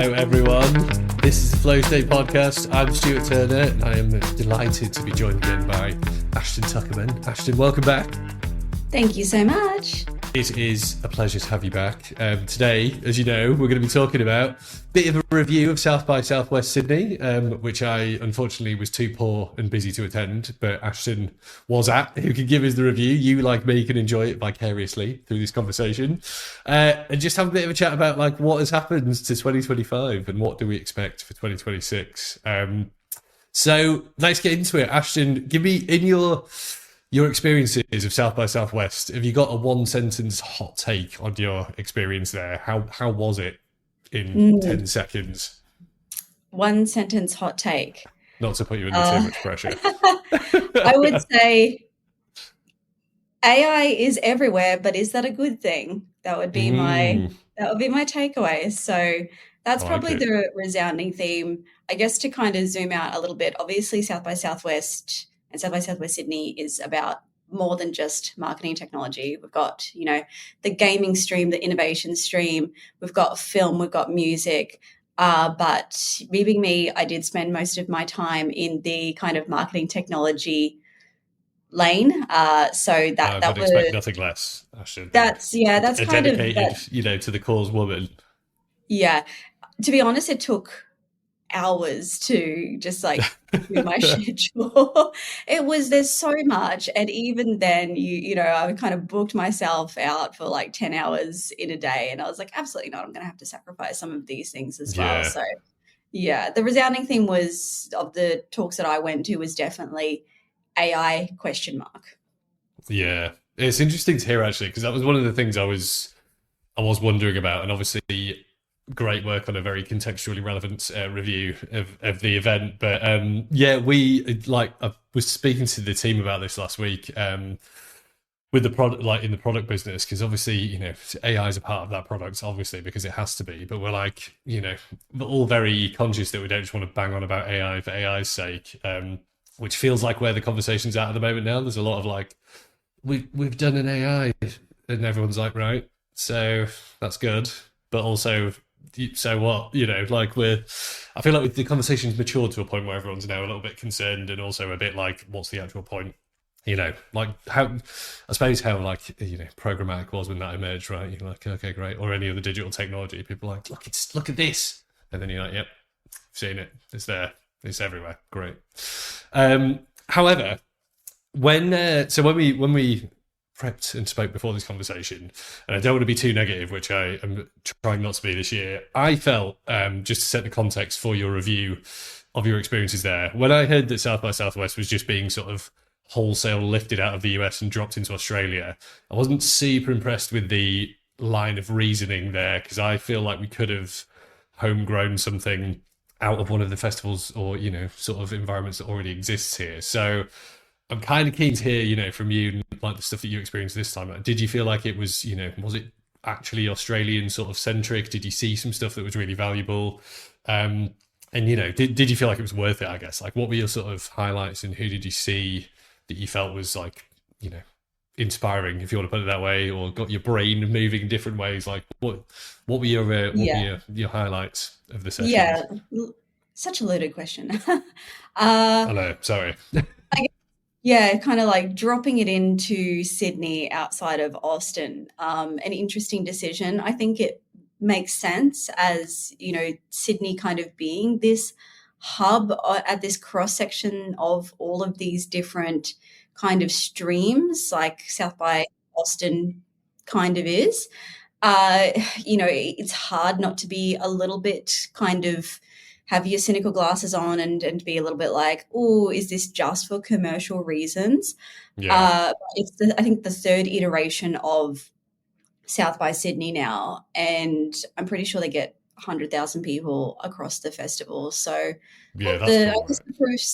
Hello everyone, this is the Flow State Podcast. I'm Stuart Turner and I am delighted to be joined again by Ashton Tuckerman. Ashton, welcome back. Thank you so much. It is a pleasure to have you back. Today, as you know, we're going to be talking about a bit of a review of South by Southwest Sydney, which I unfortunately was too poor and busy to attend, but Ashton was at, who can give us the review. You, like me, can enjoy it vicariously through this conversation. And just have a bit of a chat about like what has happened to 2025 and what do we expect for 2026. So let's get into it. Ashton, give me, in your experiences of South by Southwest, have you got a one sentence hot take on your experience there? How was it in 10 seconds? One sentence hot take. Not to put you under too much pressure. I would say AI is everywhere, but is that a good thing? That would be my takeaway. So that's probably the resounding theme. I guess to kind of zoom out a little bit, obviously South by Southwest and South by Southwest Sydney is about more than just marketing technology. We've got, the gaming stream, the innovation stream. We've got film, we've got music. But me being me, I did spend most of my time in the kind of marketing technology lane. So that was expect nothing less. That's a kind dedicated, of to the cause woman. Yeah. To be honest, it took hours to just like do my schedule. There's so much, and even then I kind of booked myself out for like 10 hours in a day, and I was like, absolutely not, I'm gonna have to sacrifice some of these things as well. So the resounding theme was of the talks that I went to was definitely AI ? Yeah, it's interesting to hear actually, because that was one of the things I was wondering about, and obviously great work on a very contextually relevant review of the event. But I was speaking to the team about this last week with the product, like in the product business, because obviously AI is a part of that product, obviously, because it has to be. But we're like we're all very conscious that we don't just want to bang on about AI for AI's sake, which feels like where the conversation's at the moment now. There's a lot of like we've done an AI, and everyone's like, right, so that's good, but also, so what? I feel like the conversation's matured to a point where everyone's now a little bit concerned, and also a bit like, what's the actual point? Like how programmatic was when that emerged, right? You're like, okay, great. Or any other digital technology, people are like, look at this, and then you're like, yep, I've seen it. It's there. It's everywhere. Great. However, when we prepped and spoke before this conversation, and I don't want to be too negative, which I am trying not to be this year, I felt, just to set the context for your review of your experiences there, when I heard that South by Southwest was just being sort of wholesale lifted out of the US and dropped into Australia, I wasn't super impressed with the line of reasoning there, because I feel like we could have homegrown something out of one of the festivals or sort of environments that already exists here. So I'm kind of keen to hear, from you, like the stuff that you experienced this time. Did you feel like it was, was it actually Australian sort of centric? Did you see some stuff that was really valuable? And, did you feel like it was worth it, I guess? Like, what were your sort of highlights, and who did you see that you felt was like, inspiring, if you want to put it that way, or got your brain moving in different ways? Like, what were your highlights of the session? Yeah, such a loaded question. I know, sorry. Yeah, kind of like dropping it into Sydney outside of Austin. An interesting decision. I think it makes sense as, Sydney kind of being this hub at this cross section of all of these different kind of streams, like South by Austin kind of is. It's hard not to be a little bit kind of have your cynical glasses on and be a little bit like, oh, is this just for commercial reasons? Yeah. It's I think the third iteration of South by Sydney now, and I'm pretty sure they get 100,000 people across the festival. So yeah, that's cool,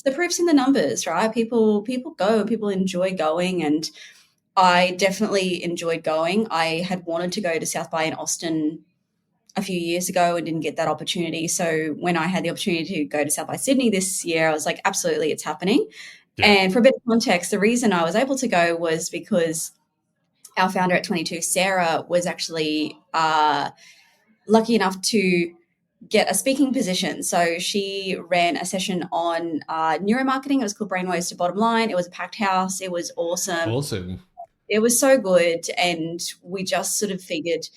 the proof's in the numbers, right? People go, people enjoy going, and I definitely enjoyed going. I had wanted to go to South by in Austin a few years ago and didn't get that opportunity. So when I had the opportunity to go to South by Sydney this year, I was like, absolutely, it's happening. Yeah. And for a bit of context, the reason I was able to go was because our founder at 22, Sarah, was actually lucky enough to get a speaking position. So she ran a session on neuromarketing. It was called Brainwaves to Bottom Line. It was a packed house. It was awesome. Awesome. It was so good. And we just sort of figured,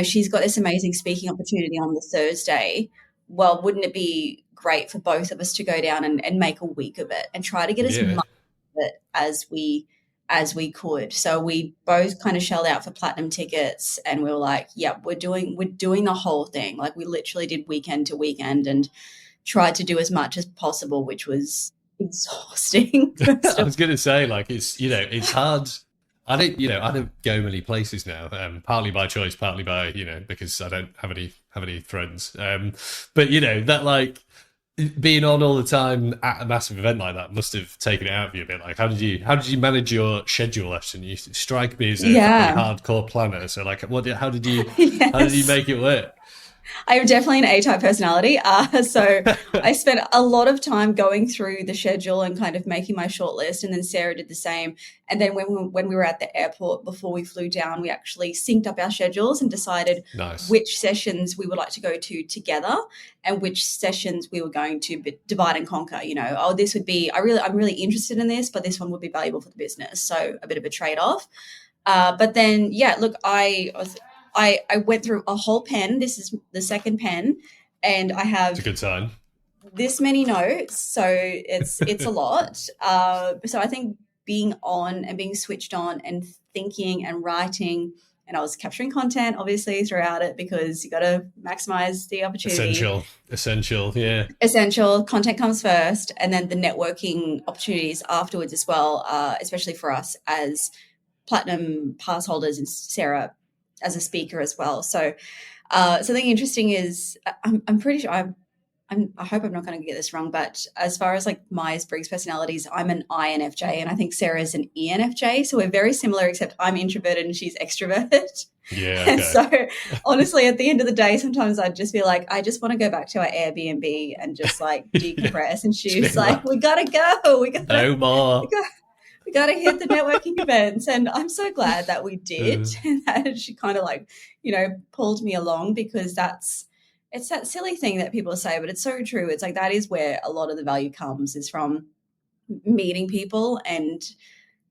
she's got this amazing speaking opportunity on the Thursday. Well, wouldn't it be great for both of us to go down and make a week of it and try to get as much of it as we could. So we both kind of shelled out for platinum tickets, and we were like, yeah, we're doing the whole thing. Like, we literally did weekend to weekend and tried to do as much as possible, which was exhausting. I was going to say, like, it's hard. I don't go many places now, partly by choice, partly by, because I don't have any friends. But that, like, being on all the time at a massive event like that must have taken it out of you a bit. Like, how did you manage your schedule, Ashton? You strike me as a pretty hardcore planner. So, like, how did you make it work? I am definitely an A-type personality. So I spent a lot of time going through the schedule and kind of making my shortlist. And then Sarah did the same. And then when we were at the airport before we flew down, we actually synced up our schedules and decided which sessions we would like to go to together and which sessions we were going to divide and conquer. This would be, I'm really interested in this, but this one would be valuable for the business. So a bit of a trade-off. But then, look, I went through a whole pen. This is the second pen, and I have it's a good sign. This many notes, so it's a lot. So I think being on and being switched on and thinking and writing, and I was capturing content obviously throughout it because you got to maximize the opportunity. Essential, yeah. Essential content comes first, and then the networking opportunities afterwards as well, especially for us as platinum pass holders and Sarah as a speaker as well. So something interesting is I'm pretty sure I hope I'm not going to get this wrong, but as far as like Myers-Briggs personalities, I'm an INFJ and I think Sarah's an ENFJ. So we're very similar, except I'm introverted and she's extroverted. Yeah. Okay. And so honestly, at the end of the day, sometimes I'd just be like, I just want to go back to our Airbnb and just like decompress. And she's like, we got to go. No more. We got to hit the networking events. And I'm so glad that we did. And that she kind of like, pulled me along because it's that silly thing that people say, but it's so true. It's like that is where a lot of the value comes, is from meeting people and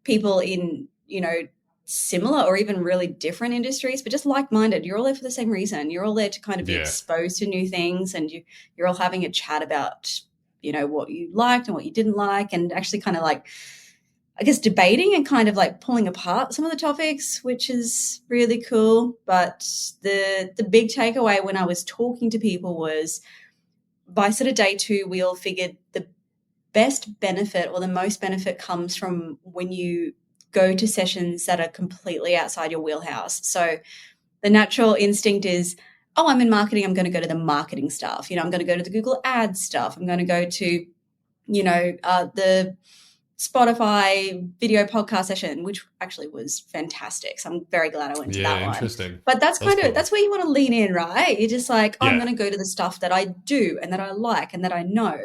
people in, similar or even really different industries, but just like-minded. You're all there for the same reason. You're all there to kind of be exposed to new things, and you're all having a chat about, what you liked and what you didn't like, and actually kind of like, I guess, debating and kind of like pulling apart some of the topics, which is really cool. But the big takeaway when I was talking to people was by sort of day 2, we all figured the best benefit or the most benefit comes from when you go to sessions that are completely outside your wheelhouse. So the natural instinct is, oh, I'm in marketing, I'm going to go to the marketing stuff. I'm going to go to the Google Ads stuff. I'm going to go to, the Spotify video podcast session, which actually was fantastic. So I'm very glad I went to that one. Interesting. But that's cool. That's where you want to lean in, right? You're just like, I'm going to go to the stuff that I do and that I like and that I know.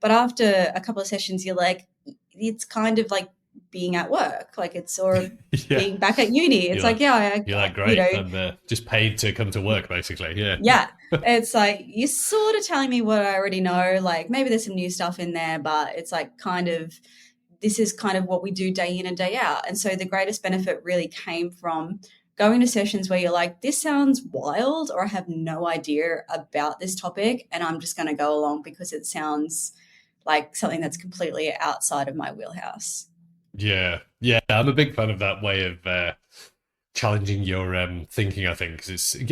But after a couple of sessions, you're like, it's kind of like being at work, like it's or being back at uni. It's you're like, great, I'm just paid to come to work, basically. Yeah. It's like you're sort of telling me what I already know. Like maybe there's some new stuff in there, but it's like this is kind of what we do day in and day out. And so the greatest benefit really came from going to sessions where you're like, this sounds wild, or I have no idea about this topic, and I'm just going to go along because it sounds like something that's completely outside of my wheelhouse. Yeah. I'm a big fan of that way of challenging your thinking, I think,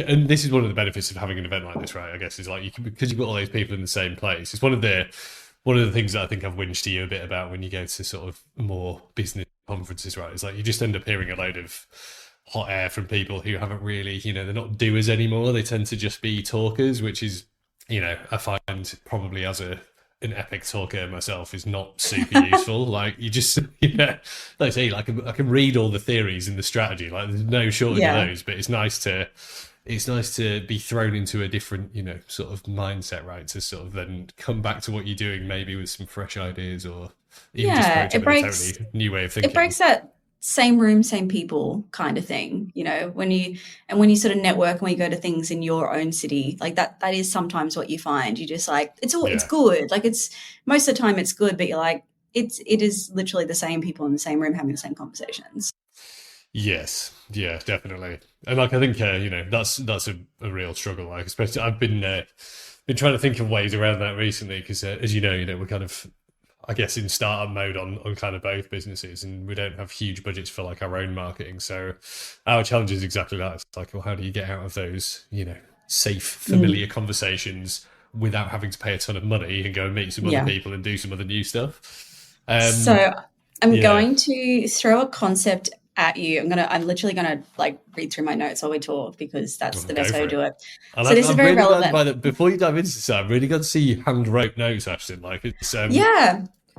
and this is one of the benefits of having an event like this, right? I guess is like because you've got all those people in the same place. It's one of the things that I think I've whinged to you a bit about when you go to sort of more business conferences, right? It's like you just end up hearing a load of hot air from people who haven't really, they're not doers anymore. They tend to just be talkers, which is, I find probably as an epic talker myself is not super useful. Like you just, like I say, like I can read all the theories and the strategy. Like there's no shortage of those, but it's nice to be thrown into a different, sort of mindset, right? To sort of then come back to what you're doing, maybe with some fresh ideas or even just a totally new way of thinking. It breaks that same room, same people kind of thing, when you sort of network and when you go to things in your own city, like that is sometimes what you find. You just like, it's good. Like it's most of the time it's good, but you're like, it is literally the same people in the same room having the same conversations. Yes, yeah, definitely. And like I think that's a real struggle. Like especially I've been trying to think of ways around that recently because as we're kind of, I guess, in startup mode on kind of both businesses, and we don't have huge budgets for like our own marketing. So our challenge is exactly that. It's like, well, how do you get out of those, safe, familiar conversations without having to pay a ton of money and go and meet some other people and do some other new stuff? So I'm going to throw a concept at you. I'm literally gonna like read through my notes while we talk because that's the best way to do it. And so this is very really relevant. Before you dive into this, I'm really glad to see you hand wrote notes, Ashton. Like it's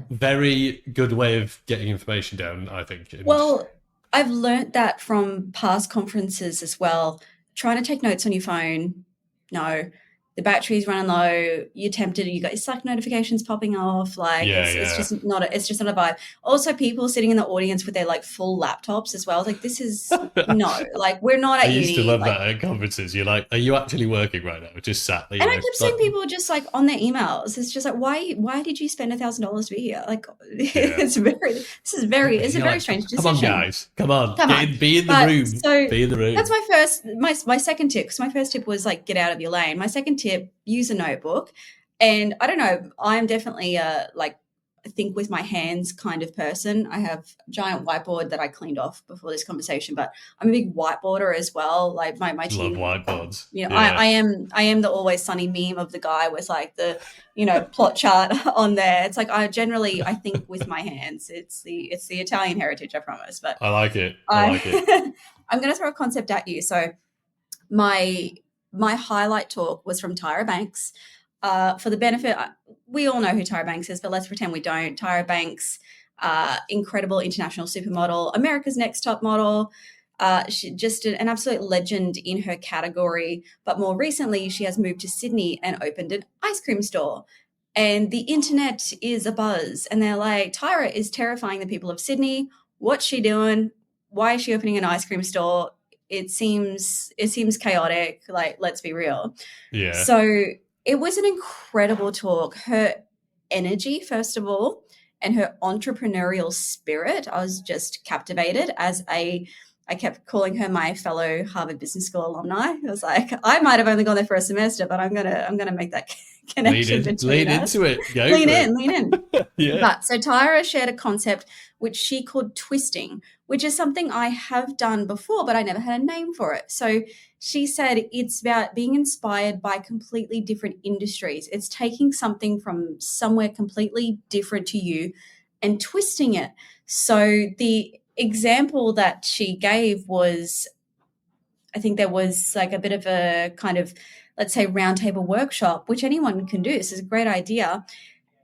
very good way of getting information down, I think. Well, I've learned that from past conferences as well. Trying to take notes on your phone, no. The battery's running low. You're tempted. You got your Slack notifications popping off. Like it's just not a vibe. Also, people sitting in the audience with their like full laptops as well. Like this is no. Like we're not at uni. I used to love that at conferences. You're like, are you actually working right now? Just sat there. And I kept seeing people just like on their emails. It's just like, why did you spend $1,000 to be here? Like it's a very strange decision. Come on, guys. Come on. Be in the room. So be in the room. That's my second tip. Because my first tip was like get out of your lane. My second tip, use a notebook. And I don't know, I'm definitely like think with my hands kind of person. I have a giant whiteboard that I cleaned off before this conversation, but I'm a big whiteboarder as well. Like my team love whiteboards. I am the Always Sunny meme of the guy with like the plot chart on there. It's like I think with my hands. It's the Italian heritage, I promise. But I like it. I'm going to throw a concept at you. So my highlight talk was from Tyra Banks. For the benefit, we all know who Tyra Banks is, but let's pretend we don't. Tyra Banks, incredible international supermodel, America's Next Top Model. She just an absolute legend in her category. But more recently, she has moved to Sydney and opened an ice cream store. And the internet is abuzz. And they're like, Tyra is terrifying the people of Sydney. What's she doing? Why is she opening an ice cream store? It seems chaotic. Like, let's be real. Yeah. So it was an incredible talk. Her energy, first of all, and her entrepreneurial spirit, I was just captivated I kept calling her my fellow Harvard Business School alumni. I was like, I might have only gone there for a semester, but I'm gonna make that connection between us. Lean into it. Lean in. Yeah. But so Tyra shared a concept which she called twisting, which is something I have done before, but I never had a name for it. So she said it's about being inspired by completely different industries. It's taking something from somewhere completely different to you and twisting it. So the example that she gave was, I think there was like a bit of a kind of, let's say, roundtable workshop, which anyone can do. This is a great idea.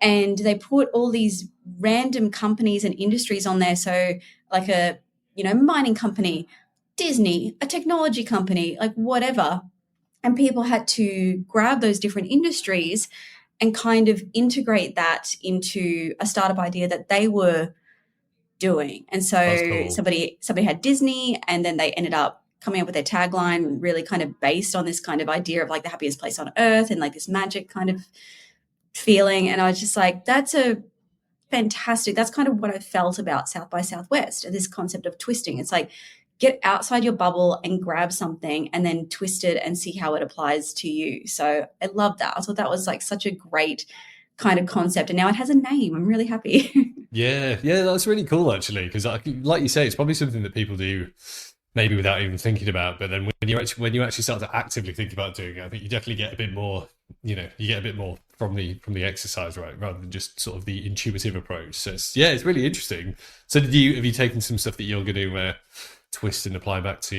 And they put all these random companies and industries on there. So like a, mining company, Disney, a technology company, like whatever. And people had to grab those different industries and kind of integrate that into a startup idea that they were doing. And so cool. somebody had Disney, and then they ended up coming up with their tagline really kind of based on this kind of idea of like the happiest place on earth and like this magic kind of feeling. And I was just like, that's a fantastic, that's kind of what I felt about South by Southwest, this concept of twisting. It's like, get outside your bubble and grab something and then twist it and see how it applies to you. So I love that. I thought that was like such a great kind of concept. And now it has a name. I'm really happy. Yeah, that's really cool actually, because like you say, it's probably something that people do maybe without even thinking about. But then when you actually start to actively think about doing it, I think you definitely get a bit more. You get a bit more from the exercise, right, rather than just sort of the intuitive approach. So it's really interesting. So have you taken some stuff that you're going to twist and apply back to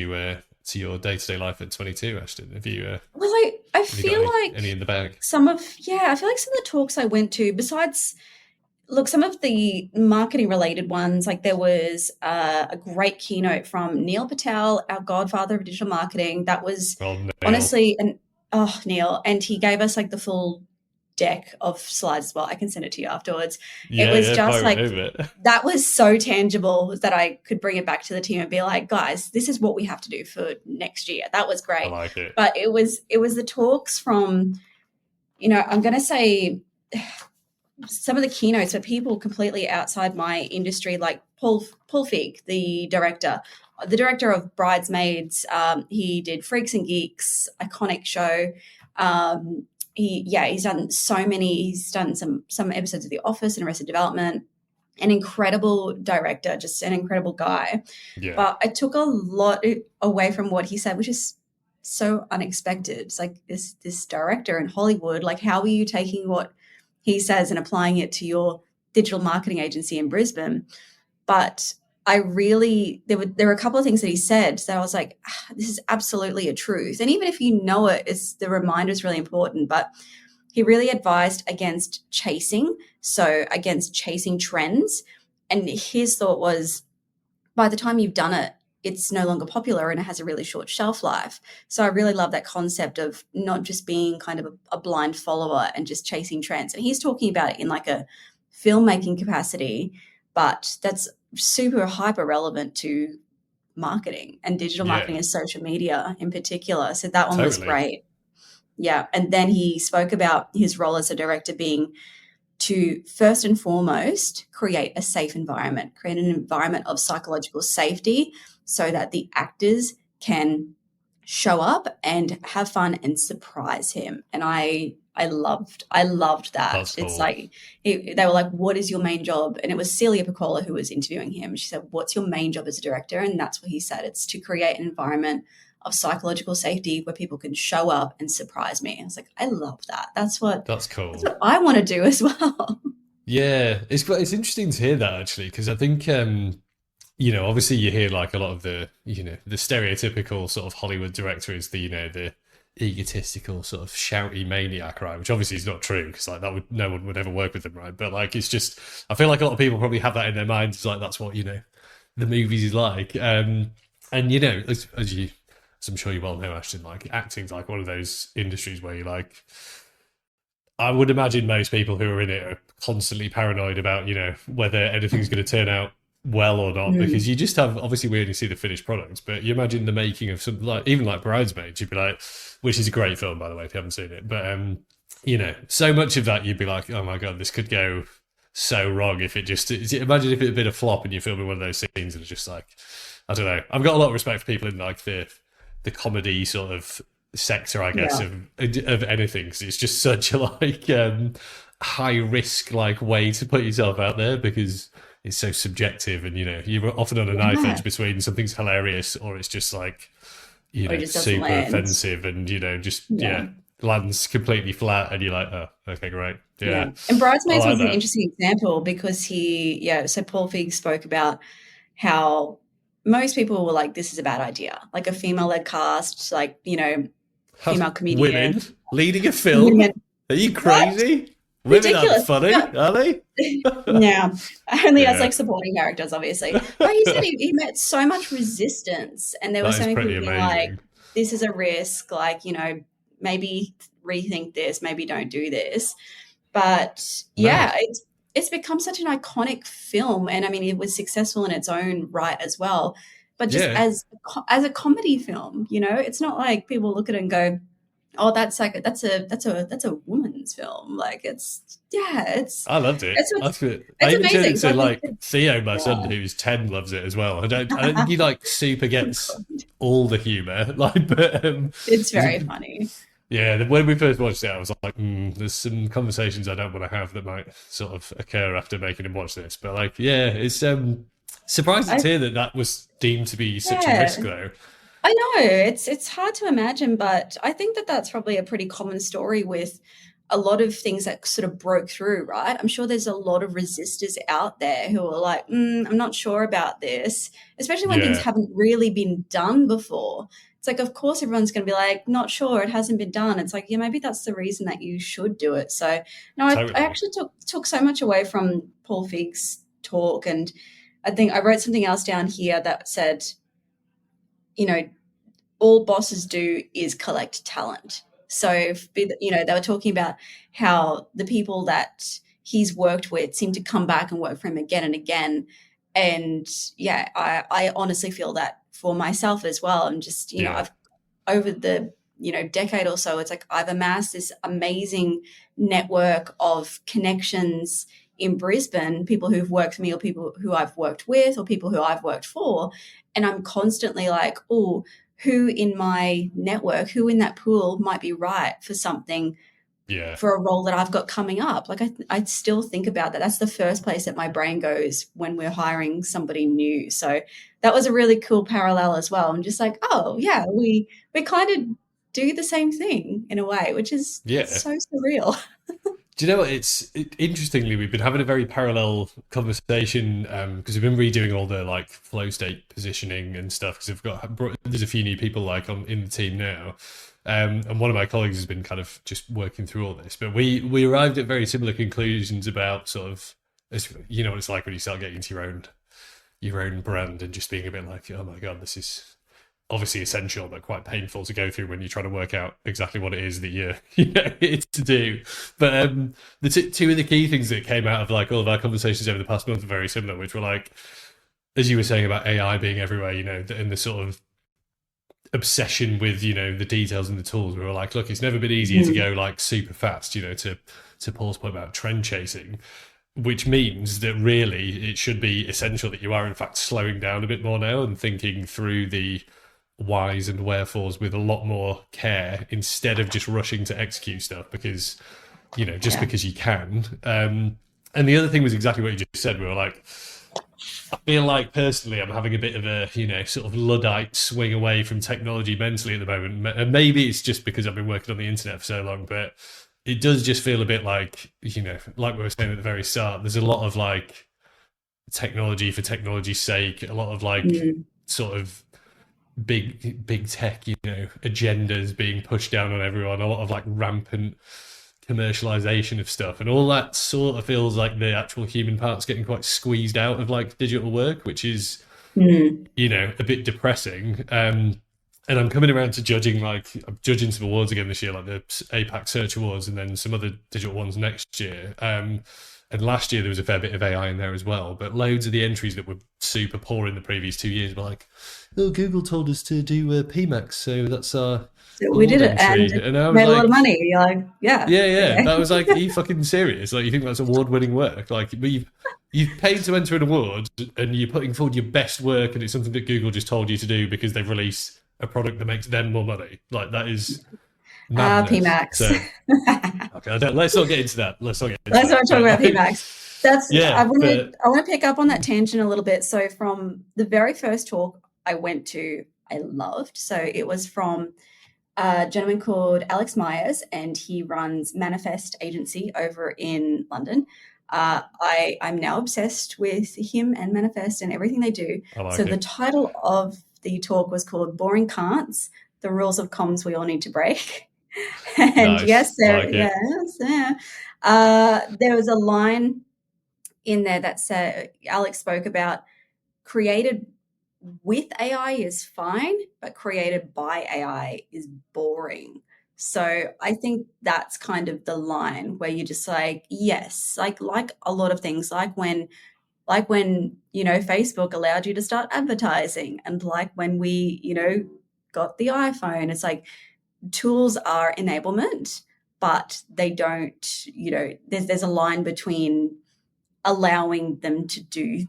your day-to-day life at 22, Ashton? Have you? Well, I feel like any in the bag. I feel like some of the talks I went to, besides. Look, some of the marketing related ones, like there was a great keynote from Neil Patel, our godfather of digital marketing. That was honestly, Neil, and he gave us like the full deck of slides as well. I can send it to you afterwards. Yeah, It was just like, over. that was so tangible that I could bring it back to the team and be like, guys, this is what we have to do for next year. That was great. I like it. But it was the talks from, I'm going to say some of the keynotes are people completely outside my industry, like Paul Feig, the director of Bridesmaids. He did Freaks and Geeks, iconic show. He's done so many. He's done some episodes of The Office and Arrested Development. An incredible director, just an incredible guy. Yeah. But I took a lot away from what he said, which is so unexpected. It's like this director in Hollywood, like, how are you taking what he says and applying it to your digital marketing agency in Brisbane? But there were a couple of things that he said that I was like, this is absolutely a truth. And even if you know it, the reminder is really important. But he really advised against chasing trends. And his thought was, by the time you've done it, it's no longer popular and it has a really short shelf life. So I really love that concept of not just being kind of a blind follower and just chasing trends. And he's talking about it in like a filmmaking capacity, but that's super hyper relevant to marketing and digital marketing and social media in particular. So that one was great. Yeah. And then he spoke about his role as a director being to first and foremost create a safe environment, create an environment of psychological safety so that the actors can show up and have fun and surprise him. And I loved that. That's cool. It's like they were like, what is your main job? And it was Celia Piccola who was interviewing him. She said, what's your main job as a director? And that's what he said. It's to create an environment of psychological safety where people can show up and surprise me. I was like, I love that. That's cool. That's what I want to do as well. Yeah, it's interesting to hear that, actually, because I think obviously you hear like a lot of the the stereotypical sort of Hollywood director is the egotistical sort of shouty maniac, right? Which obviously is not true, because like no one would ever work with them, right? But like, it's just, I feel like a lot of people probably have that in their minds. It's like, that's what the movies is like, and as I'm sure you well know, Ashton, like, acting's like one of those industries where you like, I would imagine most people who are in it are constantly paranoid about, whether anything's going to turn out well or not, because you just have, obviously we only see the finished products, but you imagine the making of something like, even like Bridesmaids, you'd be like, which is a great film, by the way, if you haven't seen it. But, so much of that, you'd be like, oh my God, this could go so wrong if it just, imagine if it had been a flop and you're filming one of those scenes and it's just like, I don't know. I've got a lot of respect for people in like the comedy sort of sector, I guess, of anything, because it's just such a like high risk like way to put yourself out there, because it's so subjective, and you're often on a knife edge between something's hilarious or it's just like super offensive, and lands completely flat, and you're like, oh, okay, great. Yeah. And Bridesmaids was an interesting example because so Paul Feig spoke about how most people were like, this is a bad idea. Like a female-led cast, like, female comedian. Women leading a film? Women. Are you crazy? What? Women aren't funny, are they? No. Only as like supporting characters, obviously. But he said he met so much resistance, and there were so many people being like, this is a risk, like, maybe rethink this, maybe don't do this. But it's become such an iconic film, and I mean, it was successful in its own right as well. But just as a comedy film, it's not like people look at it and go, "Oh, that's a woman's film." Like I loved it. It's amazing. So like Theo, my son, who's 10, loves it as well. I don't he like super gets all the humor, like, but it's very funny. Yeah, when we first watched it, I was like, there's some conversations I don't want to have that might sort of occur after making him watch this. But like, it's surprising to hear that was deemed to be such a risk, though. I know, it's hard to imagine, but I think that's probably a pretty common story with a lot of things that sort of broke through, right? I'm sure there's a lot of resistors out there who are like, I'm not sure about this, especially when things haven't really been done before. It's like, of course, everyone's going to be like, not sure, it hasn't been done. It's like, maybe that's the reason that you should do it. So, no, I actually took so much away from Paul Feig's talk. And I think I wrote something else down here that said, all bosses do is collect talent. So, you know, they were talking about how the people that he's worked with seem to come back and work for him again and again. And yeah, I honestly feel that for myself as well. I'm just, you know, I've over the, you know, decade or so, it's like I've amassed this amazing network of connections in Brisbane, people who've worked for me or people who I've worked with or people who I've worked for. And I'm constantly like, oh, who in my network, who in that pool might be right for something, for a role that I've got coming up. Like I still think about that. That's the first place that my brain goes when we're hiring somebody new. So that was a really cool parallel as well. I'm just like, oh yeah, we kind of do the same thing in a way, which is so surreal. Do you know what? Interestingly, we've been having a very parallel conversation because we've been redoing all the like flow state positioning and stuff because there's a few new people like in the team now. And one of my colleagues has been kind of just working through all this, but we arrived at very similar conclusions about sort of, you know what it's like when you start getting into your own brand and just being a bit like, oh my God, this is obviously essential, but quite painful to go through when you're trying to work out exactly what it is that you're it's to do. But the two of the key things that came out of like all of our conversations over the past month are very similar, which were like, as you were saying about AI being everywhere, you know, and the sort of obsession with, you know, the details and the tools. We were like, look, it's never been easier to go like super fast, you know, to Paul's point about trend chasing, which means that really it should be essential that you are in fact slowing down a bit more now and thinking through the whys and wherefores with a lot more care instead of just rushing to execute stuff because, you know, just because you can. And the other thing was exactly what you just said. We were like, I feel like personally I'm having a bit of a, you know, sort of Luddite swing away from technology mentally at the moment. And maybe it's just because I've been working on the internet for so long, but it does just feel a bit like, you know, like we were saying at the very start, there's a lot of like technology for technology's sake, a lot of like sort of big tech, you know, agendas being pushed down on everyone, a lot of like rampant commercialization of stuff, and all that sort of feels like the actual human part's getting quite squeezed out of like digital work, which is you know, a bit depressing. And I'm coming around to I'm judging some awards again this year, like the APAC Search Awards and then some other digital ones next year. And last year there was a fair bit of AI in there as well, but loads of the entries that were super poor in the previous 2 years were like, oh, Google told us to do PMAX, so that's our we did it and I was made like, a lot of money. You're like, yeah. Okay. That was like, are you fucking serious? Like, you think that's award-winning work? Like, you've paid to enter an award and you're putting forward your best work and it's something that Google just told you to do because they've released a product that makes them more money. Like, that is PMAX. So, okay, let's not get into that. Let's not talk about PMAX. I want to pick up on that tangent a little bit. So from the very first talk I went to, I loved. So it was from a gentleman called Alex Myers, and he runs Manifest Agency over in London. I'm now obsessed with him and Manifest and everything they do. The title of the talk was called Boring Can'ts, the Rules of Comms We All Need to Break. And yes, there was a line in there that said, Alex spoke about created with AI is fine, but created by AI is boring. So I think that's kind of the line where you're just like, yes, like a lot of things, like when, you know, Facebook allowed you to start advertising, and like when we, you know, got the iPhone, it's like tools are enablement, but they don't, you know, there's a line between allowing them to do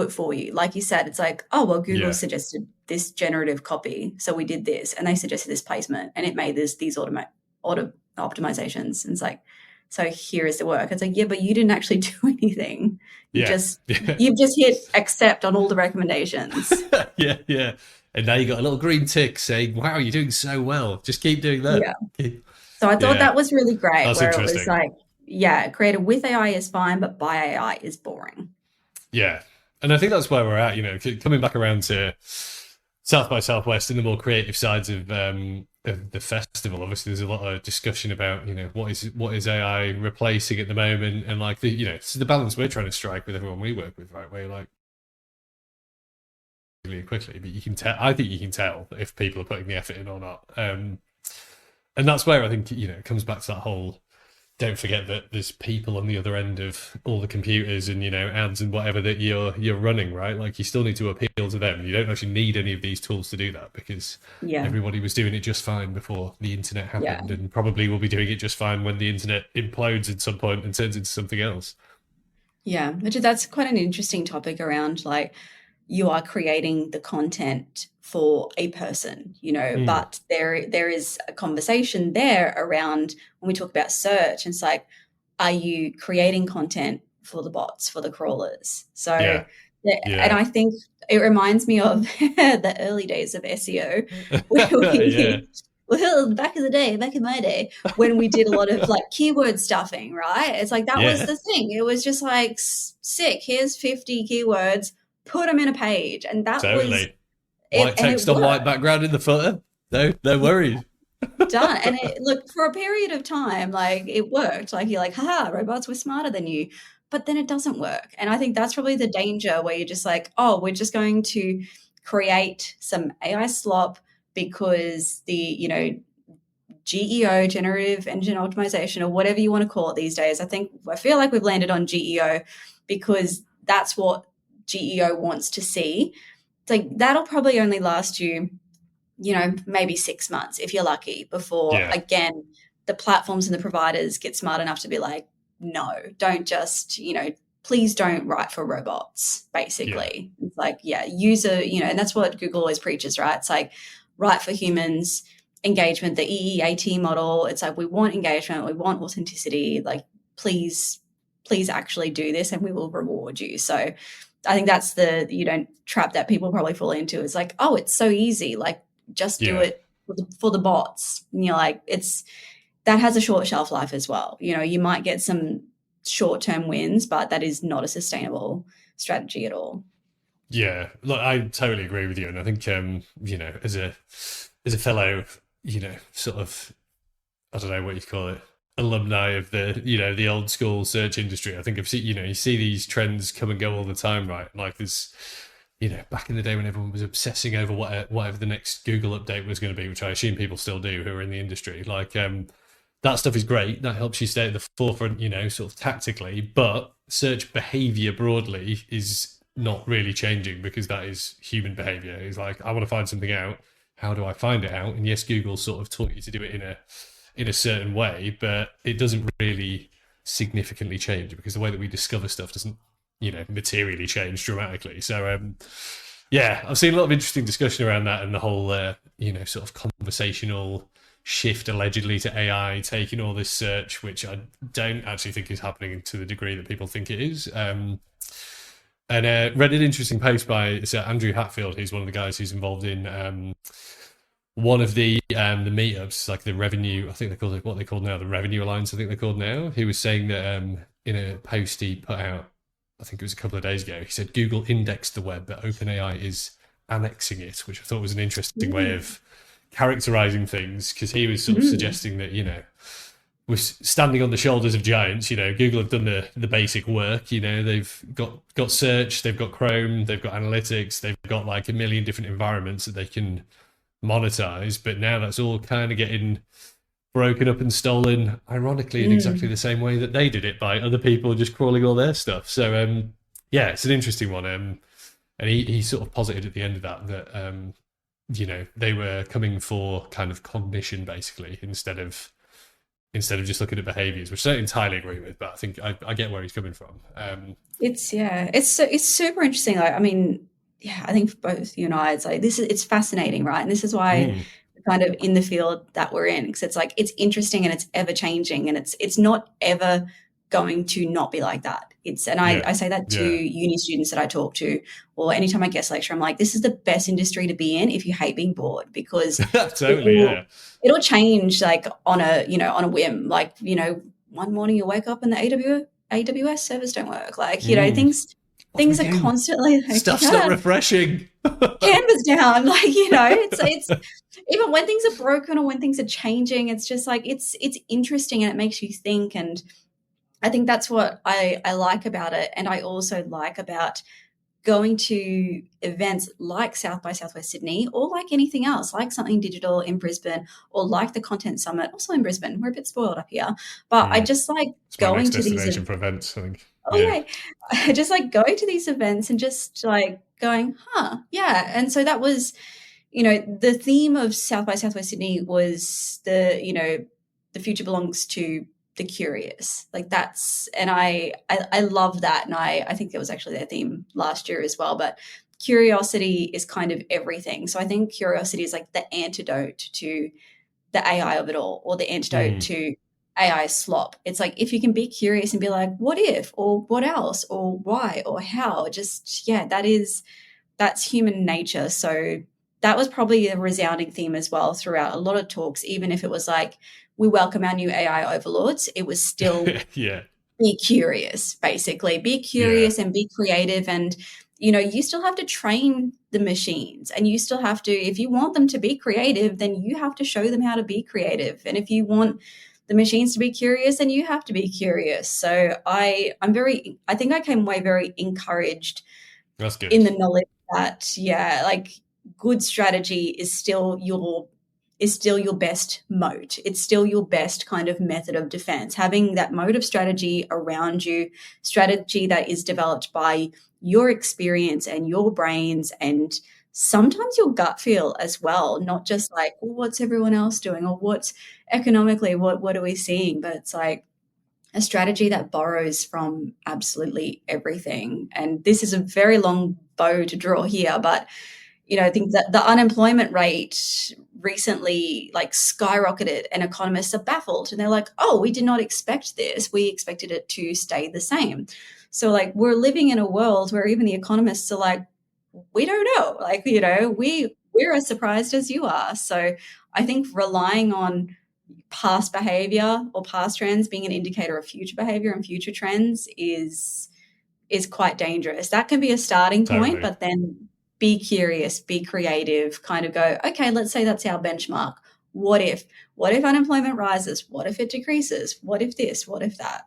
it for you. Like you said, it's like, oh, well, Google suggested this generative copy, so we did this, and they suggested this placement, and it made these auto optimizations. And it's like, so here is the work. It's like, yeah, but you didn't actually do anything. You've just hit accept on all the recommendations. Yeah. And now you got a little green tick saying, wow, you're doing so well. Just keep doing that. Yeah. So I thought that was really great. That's where it was like, created with AI is fine, but by AI is boring. Yeah. And I think that's where we're at, you know, coming back around to South by Southwest and the more creative sides of the festival. Obviously, there's a lot of discussion about, you know, what is AI replacing at the moment, and like the, you know, it's the balance we're trying to strike with everyone we work with, right? Where you're like, really quickly, but you can tell. I think you can tell if people are putting the effort in or not. And that's where I think, it comes back to that whole, don't forget that there's people on the other end of all the computers and, ads and whatever that you're running, right? Like, you still need to appeal to them. You don't actually need any of these tools to do that, because Yeah. everybody was doing it just fine before the internet Yeah. happened, and probably will be doing it just fine when the internet implodes at some point and turns into something else. Yeah. Which that's quite an interesting topic around, like, you are creating the content for a person, Mm. but there is a conversation there around when we talk about search. It's like, are you creating content for the bots, for the crawlers? So, Yeah. and Yeah. I think it reminds me of the early days of SEO, where Yeah. well, back in the day, back in my day, when we did a lot of like keyword stuffing, right? It's like that was Yeah. the thing. It was just like, sick, here's 50 keywords, put them in a page. And that was Totally. it. White And it text on white worked. background in the footer. No worries. Done. And look, for a period of time, like, it worked. Like, you're like, haha, robots were smarter than you. But then it doesn't work. And I think that's probably the danger, where you're just like, oh, we're just going to create some AI slop because GEO, generative engine optimization, or whatever you want to call it these days. I feel like we've landed on GEO because that's what GEO wants to see. It's like, that'll probably only last you, maybe 6 months if you're lucky, before Yeah. again the platforms and the providers get smart enough to be like, no, don't just, please don't write for robots, Yeah. basically. It's like, yeah, user, and that's what Google always preaches, right? It's like, write for humans, engagement, the EEAT model. It's like, we want engagement, we want authenticity, like, please actually do this and we will reward you. So I think that's the, trap that people probably fall into. It's like, oh, it's so easy, like, just do Yeah. it for the bots. And you're like, that has a short shelf life as well. You might get some short-term wins, but that is not a sustainable strategy at all. Yeah. Look, I totally agree with you. And I think, as a fellow, sort of, I don't know what you call it, alumni of the old school search industry. I think I've seen, you see these trends come and go all the time, right? Like, there's, back in the day when everyone was obsessing over whatever the next Google update was going to be, which I assume people still do who are in the industry. Like, that stuff is great. That helps you stay at the forefront, sort of tactically. But search behavior broadly is not really changing, because that is human behavior. It's like, I want to find something out. How do I find it out? And yes, Google sort of taught you to do it in a certain way, but it doesn't really significantly change, because the way that we discover stuff doesn't, materially change dramatically. So, yeah, I've seen a lot of interesting discussion around that, and the whole, sort of conversational shift allegedly to AI taking all this search, which I don't actually think is happening to the degree that people think it is. And read an interesting post by Andrew Hatfield. He's one of the guys who's involved in one of the meetups, like the revenue. I think they call it what they call now the Revenue Alliance. I think they're called now. He was saying that in a post he put out, I think it was a couple of days ago, he said Google indexed the web, but OpenAI is annexing it, which I thought was an interesting way of characterizing things, because he was sort of suggesting that we're standing on the shoulders of giants. Google have done the basic work. They've got search, they've got Chrome, they've got analytics, they've got like a million different environments that they can monetize. But now that's all kind of getting broken up and stolen, ironically, in exactly the same way that they did it, by other people just crawling all their stuff. So yeah, it's an interesting one. And he sort of posited at the end of that they were coming for kind of cognition, basically, instead of just looking at behaviors, which I don't entirely agree with, but I think I get where he's coming from. It's super interesting. Like, I mean, yeah, I think for both you and I, it's like, it's fascinating, right? And this is why we're kind of in the field that we're in, because it's like, it's interesting and it's ever changing, and it's not ever going to not be like that. I say that to uni students that I talk to, or anytime I guest lecture, I'm like, this is the best industry to be in if you hate being bored, because Totally, it'll change, like, on a whim. Like, one morning you wake up and the AWS servers don't work. Like, things are constantly like, stuff's not refreshing. Canvas down. Like, it's even when things are broken or when things are changing, it's just like, it's interesting and it makes you think. And I think that's what I like about it. And I also like about going to events like South by Southwest Sydney, or like anything else, like something digital in Brisbane, or like the Content Summit, also in Brisbane. We're a bit spoiled up here, but I just like It's my going next to these. destination for events, I think. Oh yeah, I just like going to these events and just like going, yeah. And so that was, the theme of South by Southwest Sydney was the future belongs to the curious. Like that's, and I love that. And I think it was actually their theme last year as well, but curiosity is kind of everything. So I think curiosity is like the antidote to the AI of it all, or the antidote to AI slop. It's like, if you can be curious and be like, what if, or what else, or why, or how, just, yeah, that's human nature. So that was probably a resounding theme as well throughout a lot of talks. Even if it was like, we welcome our new AI overlords, it was still be curious, basically. Be curious and be creative. And, you still have to train the machines, and you still have to, if you want them to be creative, then you have to show them how to be creative. And if you want the machines to be curious, then you have to be curious. So I think I came away very encouraged. That's good. In the knowledge that, like, good strategy is still your best moat. It's still your best kind of method of defense. Having that moat of strategy around you, strategy that is developed by your experience and your brains, and sometimes your gut feel as well, not just like, well, what's everyone else doing, or what's economically, what are we seeing? But it's like a strategy that borrows from absolutely everything. And this is a very long bow to draw here, but I think that the unemployment rate recently like skyrocketed, and economists are baffled, and they're like, oh, we did not expect this. We expected it to stay the same. So like, we're living in a world where even the economists are like, we don't know. Like, we're as surprised as you are. So I think relying on past behavior or past trends being an indicator of future behavior and future trends is quite dangerous. That can be a starting point, but then be curious, be creative, kind of go, okay, let's say that's our benchmark. What if unemployment rises? What if it decreases? What if this? What if that?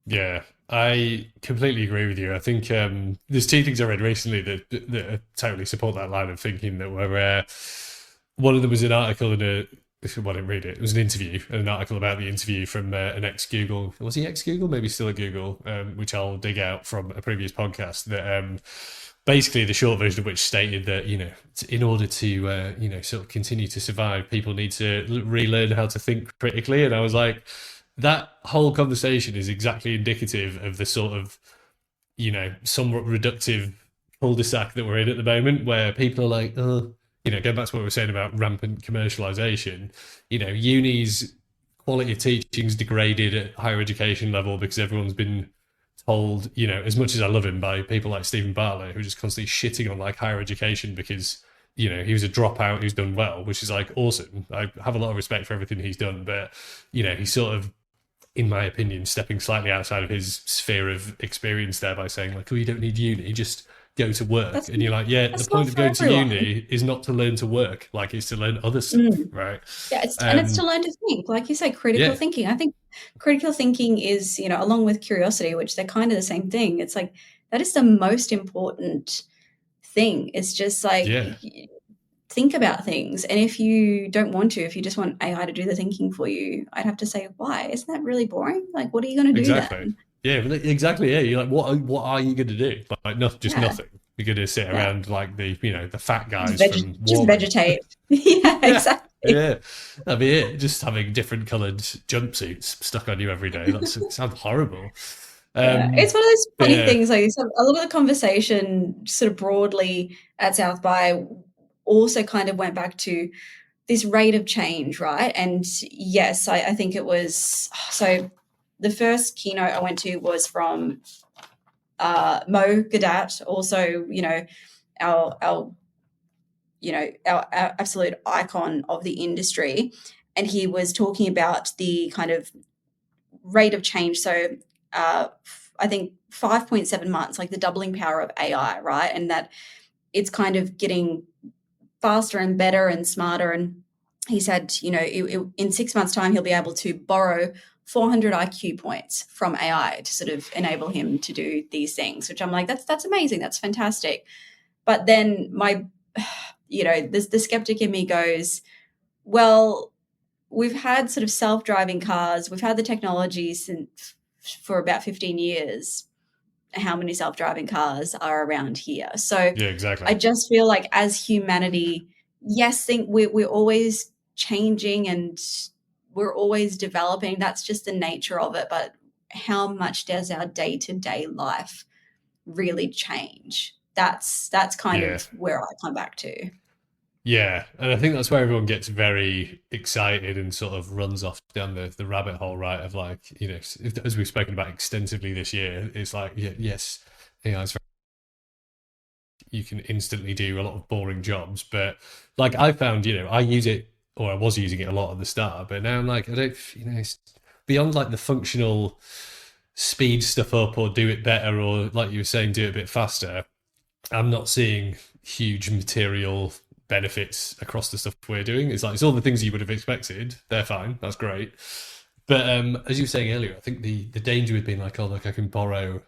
Yeah, I completely agree with you. I think there's two things I read recently that totally support that line of thinking. That were one of them was an article in a. Well, I didn't read it. It was an interview, an article about the interview from an ex-Google. Was he ex-Google? Maybe still at Google, which I'll dig out from a previous podcast. That basically the short version of which stated that, in order to, sort of continue to survive, people need to relearn how to think critically. And I was like, that whole conversation is exactly indicative of the sort of, somewhat reductive cul-de-sac that we're in at the moment, where people are like, oh, going back to what we were saying about rampant commercialization, uni's quality of teaching's degraded at higher education level because everyone's been told, as much as I love him, by people like Stephen Bartlett, who are just constantly shitting on like higher education because, he was a dropout who's done well, which is like awesome. I have a lot of respect for everything he's done, but, he's sort of, in my opinion, stepping slightly outside of his sphere of experience there by saying like, oh, you don't need uni, just go to work. And you're like, yeah, the point of going to uni is not to learn to work, like it's to learn other stuff, right? Yeah, it's to learn to think, like you say, critical thinking. I think critical thinking is, along with curiosity, which they're kind of the same thing. It's like, that is the most important thing. It's just like, think about things. And if you don't want to, if you just want AI to do the thinking for you, I'd have to say, why? Isn't that really boring? Like, what are you going to do then? Yeah, exactly. Yeah, you're like, what are you going to do? Like, nothing. You're going to sit around like the fat guys from just vegetate. Yeah, exactly. Yeah, that'd be it. Just having different coloured jumpsuits stuck on you every day. That sounds horrible. It's one of those funny things. Like, a lot of the conversation, sort of broadly at South by, also kind of went back to this rate of change, right? And yes, I think it was so. The first keynote I went to was from Mo Gadat, also, our absolute icon of the industry. And he was talking about the kind of rate of change. So I think 5.7 months, like the doubling power of AI, right? And that it's kind of getting faster and better and smarter. And he said, in 6 months' time, he'll be able to borrow 400 IQ points from AI to sort of enable him to do these things, which I'm like, that's amazing. That's fantastic. But then the skeptic in me goes, well, we've had sort of self-driving cars. We've had the technology for about 15 years. How many self-driving cars are around here? So yeah, exactly. I just feel like as humanity, yes, think we're always changing and we're always developing. That's just the nature of it. But how much does our day-to-day life really change? That's kind of where I come back to. Yeah, and I think that's where everyone gets very excited and sort of runs off down the rabbit hole, right? Of like, as we've spoken about extensively this year, it's like, yes, AI is very, you can instantly do a lot of boring jobs, but like I found, I use it, or I was using it a lot at the start, but now I'm like, I don't, it's beyond like the functional speed stuff up or do it better, or like you were saying, do it a bit faster. I'm not seeing huge material benefits across the stuff we're doing. It's like, it's all the things you would have expected. They're fine. That's great. But as you were saying earlier, I think the danger with being like, oh, look, I can borrow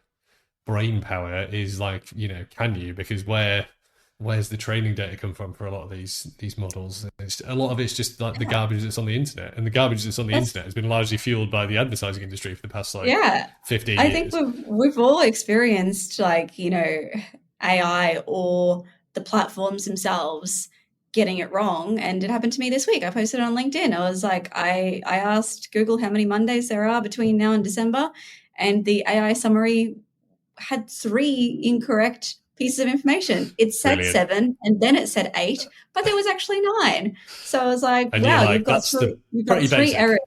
brain power is like, can you? Because where's the training data come from for a lot of these models? A lot of it's just like the garbage that's on the internet, and the garbage that's on the internet has been largely fueled by the advertising industry for the past 15 years. I think we've all experienced AI or the platforms themselves getting it wrong. And it happened to me this week. I posted it on LinkedIn. I was like, I asked Google how many Mondays there are between now and December, and the AI summary had 3 incorrect pieces of information. It said Brilliant. 7 and then it said 8, but there was actually 9. So I was like, and wow, like, you've got 3 errors.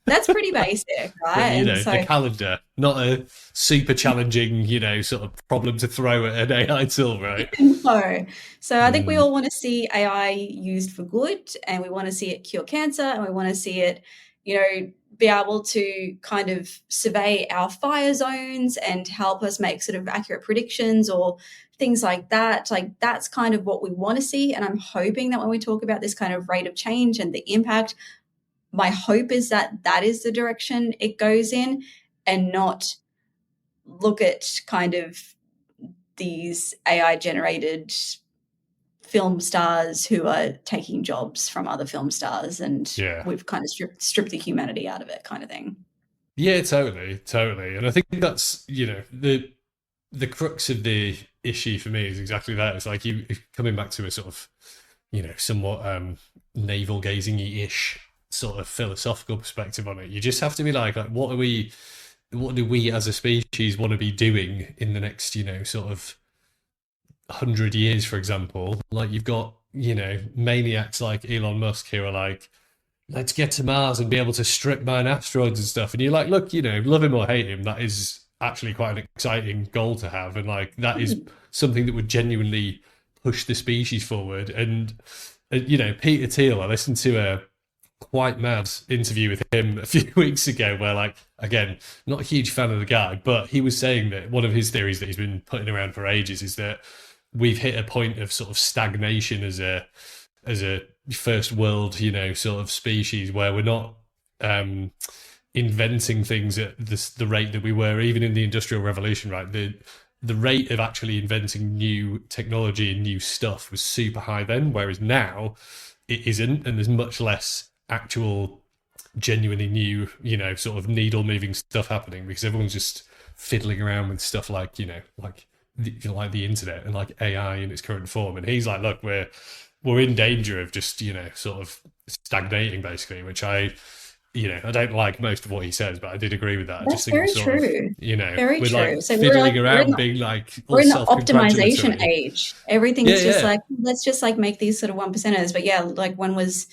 That's pretty basic, right? But, the calendar, not a super challenging, sort of problem to throw at an AI tool, right? No. So I think we all want to see AI used for good, and we want to see it cure cancer, and we want to see it, be able to kind of survey our fire zones and help us make sort of accurate predictions or things like that. Like, that's kind of what we want to see. And I'm hoping that when we talk about this kind of rate of change and the impact, my hope is that that is the direction it goes in, and not look at kind of these AI generated film stars who are taking jobs from other film stars, and we've kind of stripped the humanity out of it, kind of thing. Yeah, totally. And I think that's, the crux of the issue for me is exactly that. It's like you coming back to a sort of, somewhat navel gazing-ish sort of philosophical perspective on it. You just have to be like what do we as a species want to be doing in the next, sort of 100 years, for example? Like, you've got, maniacs like Elon Musk who are like, let's get to Mars and be able to strip mine asteroids and stuff. And you're like, look, love him or hate him, that is actually quite an exciting goal to have. And like, that is something that would genuinely push the species forward. And, Peter Thiel, I listened to a quite mad interview with him a few weeks ago where, like, again, not a huge fan of the guy, but he was saying that one of his theories that he's been putting around for ages is that we've hit a point of sort of stagnation as a first world, sort of species, where we're not inventing things at the rate that we were even in the Industrial Revolution, right? The rate of actually inventing new technology and new stuff was super high then, whereas now it isn't, and there's much less actual genuinely new, sort of needle moving stuff happening, because everyone's just fiddling around with stuff like, like the internet and like AI in its current form. And he's like, look, we're in danger of just, sort of stagnating, basically, which I don't like most of what he says, but I did agree with that. That's very true. Very we're true. like So fiddling around, being like, we're in the optimization age. Everything's just like, let's just like make these sort of 1%ers. But like, when was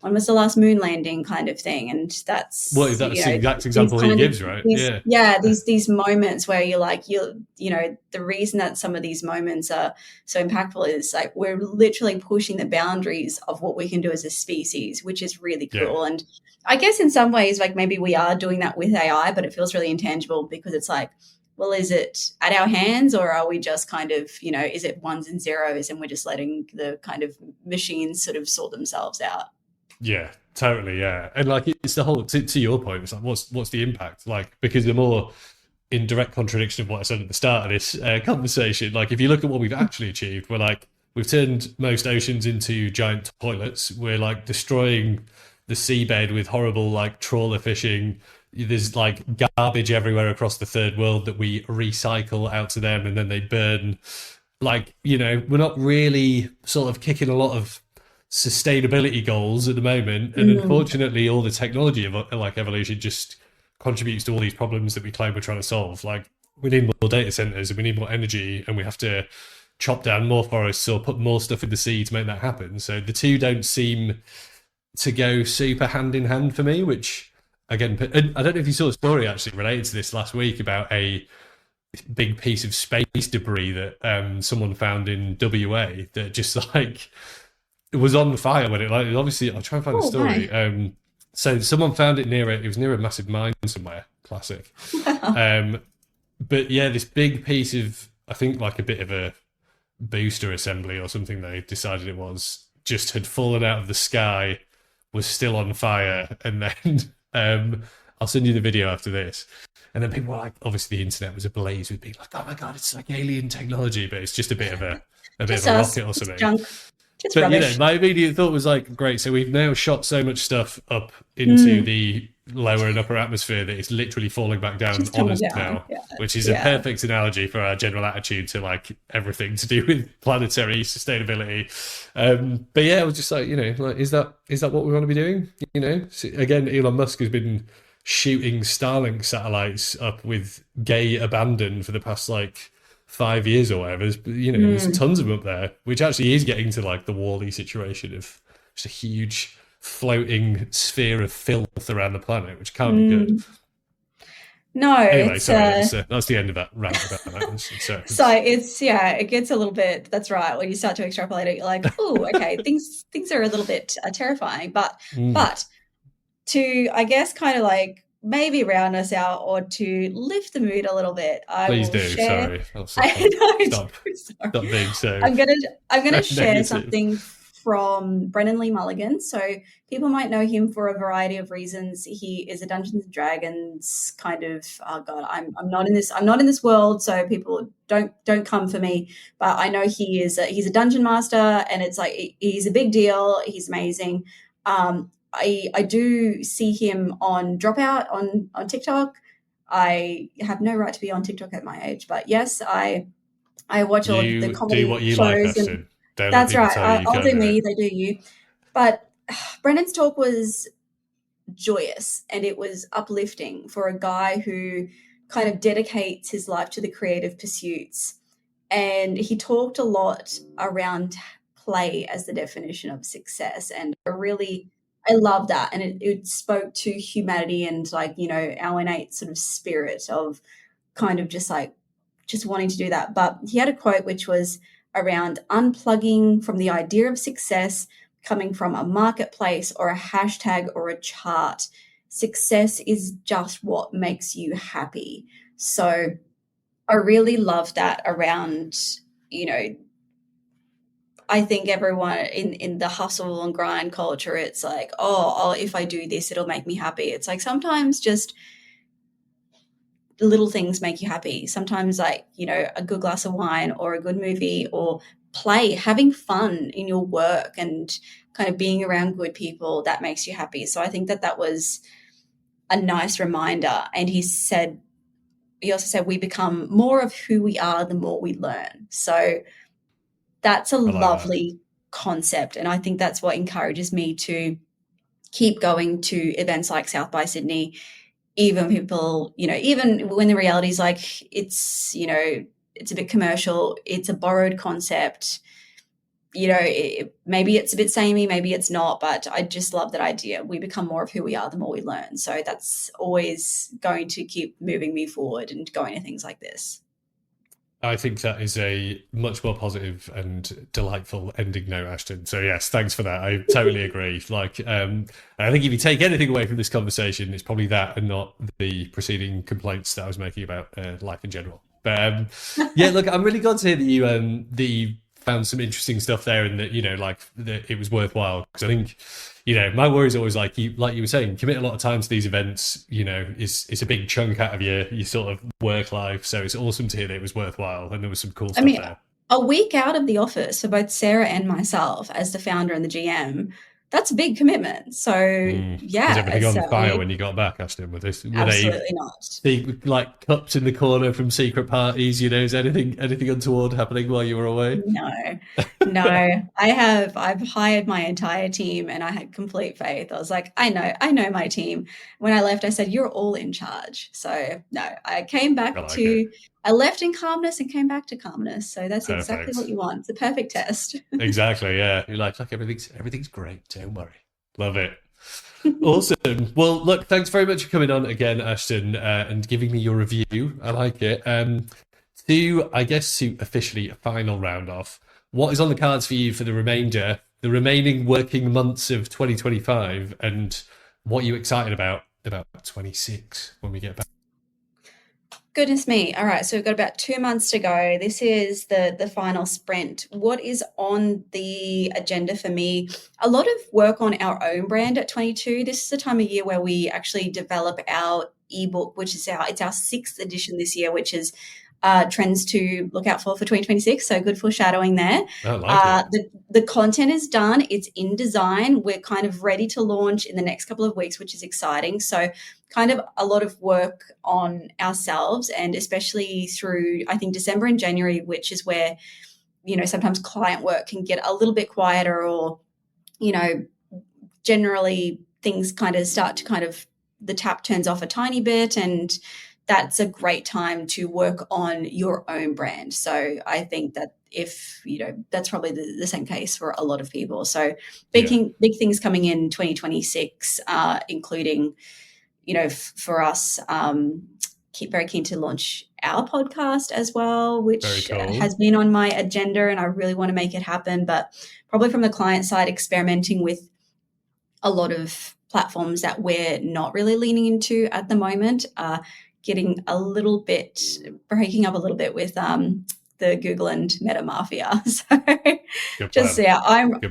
the last moon landing kind of thing? And that's the exact example he gives, right? These moments where you're like, the reason that some of these moments are so impactful is like, we're literally pushing the boundaries of what we can do as a species, which is really cool. And I guess in some ways, like, maybe we are doing that with AI, but it feels really intangible, because it's like, well, is it at our hands, or are we just kind of, is it ones and zeros and we're just letting the kind of machines sort of sort themselves out? Yeah, totally. Yeah, and like it's the whole to your point. It's like what's the impact? Like because the more in direct contradiction of what I said at the start of this conversation. Like if you look at what we've actually achieved, we've turned most oceans into giant toilets. We're like destroying the seabed with horrible like trawler fishing. There's like garbage everywhere across the third world that we recycle out to them and then they burn. Like, we're not really sort of kicking a lot of sustainability goals at the moment. And unfortunately, all the technology of like evolution just contributes to all these problems that we claim we're trying to solve. Like we need more data centers and we need more energy and we have to chop down more forests or put more stuff in the sea to make that happen. So the two don't seem to go super hand in hand for me, which again, I don't know if you saw a story actually related to this last week about a big piece of space debris that someone found in WA that just like it was on fire when it like obviously I'll try and find the story. Right. So someone found it it was near a massive mine somewhere. Classic. But yeah, this big piece of I think like a bit of a booster assembly or something they decided it was just had fallen out of the sky, was still on fire, and then I'll send you the video after this. And then people were like, obviously the internet was ablaze with being like, oh my God, it's like alien technology, but it's just a bit of a rocket or something. Junk. Just but rubbish. My immediate thought was like, great, so we've now shot so much stuff up into the lower and upper atmosphere that it's literally falling back down on us now, which is a perfect analogy for our general attitude to like everything to do with planetary sustainability. But yeah, I was just like, like, is that what we want to be doing? So, again, Elon Musk has been shooting Starlink satellites up with gay abandon for the past like 5 years or whatever. There's tons of them up there, which actually is getting to like the Wall-E situation of just a huge floating sphere of filth around the planet, which can't be good. No. Anyway, sorry, that's the end of that rant about that. So it gets a little bit. That's right. When you start to extrapolate it, you're like, oh, okay, things are a little bit terrifying, but to, I guess, kind of like maybe round us out or to lift the mood a little bit, Please do. Share... Sorry. Stop being so. I'm gonna share something from Brennan Lee Mulligan. So people might know him for a variety of reasons. He is a Dungeons and Dragons kind of. Oh God, I'm not in this. I'm not in this world, so people don't come for me. But I know he's a dungeon master, and it's like he's a big deal. He's amazing. I do see him on Dropout on TikTok. I have no right to be on TikTok at my age, but yes, I watch all the comedy do what you shows. Like, Ashton. That's right. I'll do me, they do you. But Brennan's talk was joyous and it was uplifting for a guy who kind of dedicates his life to the creative pursuits. And he talked a lot around play as the definition of success. And I love that. And it spoke to humanity and like, our innate sort of spirit of kind of just wanting to do that. But he had a quote which was around unplugging from the idea of success coming from a marketplace or a hashtag or a chart. Success is just what makes you happy. So I really love that around, I think everyone in the hustle and grind culture, it's like, oh, if I do this, it'll make me happy. It's like sometimes just little things make you happy. Sometimes like, a good glass of wine or a good movie or play, having fun in your work and kind of being around good people, that makes you happy. So I think that was a nice reminder. And he also said we become more of who we are the more we learn. So that's a lovely concept. And I think that's what encourages me to keep going to events like South by Sydney, even people, even when the reality is like, it's a bit commercial, it's a borrowed concept, maybe it's a bit samey, maybe it's not, but I just love that idea. We become more of who we are the more we learn. So that's always going to keep moving me forward and going to things like this. I think that is a much more positive and delightful ending note, Ashton. So yes, thanks for that. I totally agree. Like, I think if you take anything away from this conversation, it's probably that and not the preceding complaints that I was making about life in general. But yeah, look, I'm really glad to hear that you found some interesting stuff there, and that, you know, like that it was worthwhile. Because I think, you know, my worry is always like you were saying, commit a lot of time to these events. You know, it's a big chunk out of your sort of work life. So it's awesome to hear that it was worthwhile, and there was some cool stuff there. A week out of the office for both Sarah and myself as the founder and the GM, that's a big commitment. So yeah, was everything on fire when you got back, Ashton? With this, absolutely not. Like cups in the corner from secret parties. You know, is anything untoward happening while you were away? No. I've hired my entire team, and I had complete faith. I was like, I know my team. When I left, I said, "You're all in charge." So no, I came back I left in calmness and came back to calmness. So that's perfect. Exactly what you want. It's a perfect test. Exactly. Yeah. You're like everything's great. Don't worry. Love it. Awesome. Well, look, thanks very much for coming on again, Ashton, and giving me your review. I like it. To officially a final round off, what is on the cards for you for the remaining working months of 2025, and what are you excited about 26 when we get back? Goodness me. All right. So we've got about 2 months to go. This is the final sprint. What is on the agenda for me? A lot of work on our own brand at 22. This is the time of year where we actually develop our ebook, which is it's our 6th edition this year, which is trends to look out for 2026. So good foreshadowing there. I like it. The content is done. It's in design. We're kind of ready to launch in the next couple of weeks, which is exciting. So kind of a lot of work on ourselves, and especially through, I think, December and January, which is where, you know, sometimes client work can get a little bit quieter, or, you know, generally things kind of start to the tap turns off a tiny bit, and that's a great time to work on your own brand. So I think that that's probably the same case for a lot of people. So big things coming in 2026, including, you know, for us, very keen to launch our podcast as well, which has been on my agenda, and I really want to make it happen. But probably from the client side, experimenting with a lot of platforms that we're not really leaning into at the moment, breaking up a little bit with the Google and Meta mafia. So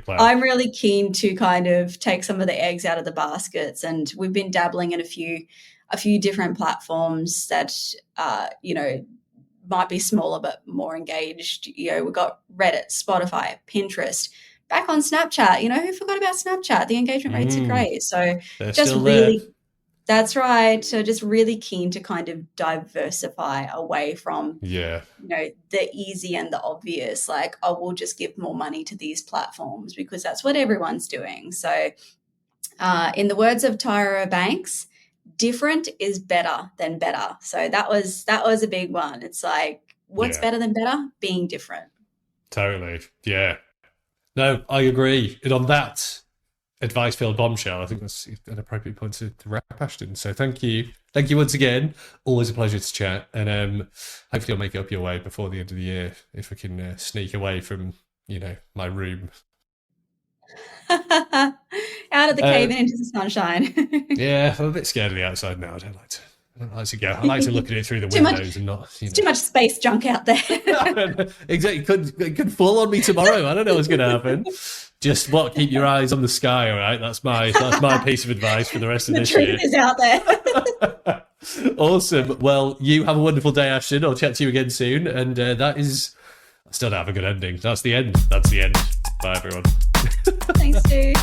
I'm really keen to kind of take some of the eggs out of the baskets, and we've been dabbling in a few different platforms that you know, might be smaller but more engaged. You know, we've got Reddit, Spotify, Pinterest. Back on Snapchat, you know, who forgot about Snapchat? The engagement rates are great. So that's right. So just really keen to kind of diversify away from, you know, the easy and the obvious, like, oh, we'll just give more money to these platforms because that's what everyone's doing. So in the words of Tyra Banks, different is better than better. So that was a big one. It's like, what's better than better? Being different. Totally. Yeah. No, I agree. And on that advice-filled bombshell, I think that's an appropriate point to wrap, Ashton. So thank you once again. Always a pleasure to chat, and hopefully I'll make it up your way before the end of the year if I can sneak away from, you know, my room. Out of the cave and into the sunshine. Yeah, I'm a bit scared of the outside now. I don't like to go. I like to look at it through the windows and not. You know. Too much space junk out there. Exactly, it could fall on me tomorrow. I don't know what's going to happen. Just keep your eyes on the sky. All right, that's my piece of advice for the rest of this year. The truth is out there. Awesome. Well, you have a wonderful day, Ashton. I'll chat to you again soon. And that is. I still don't have a good ending. That's the end. Bye, everyone. Thanks, Stu.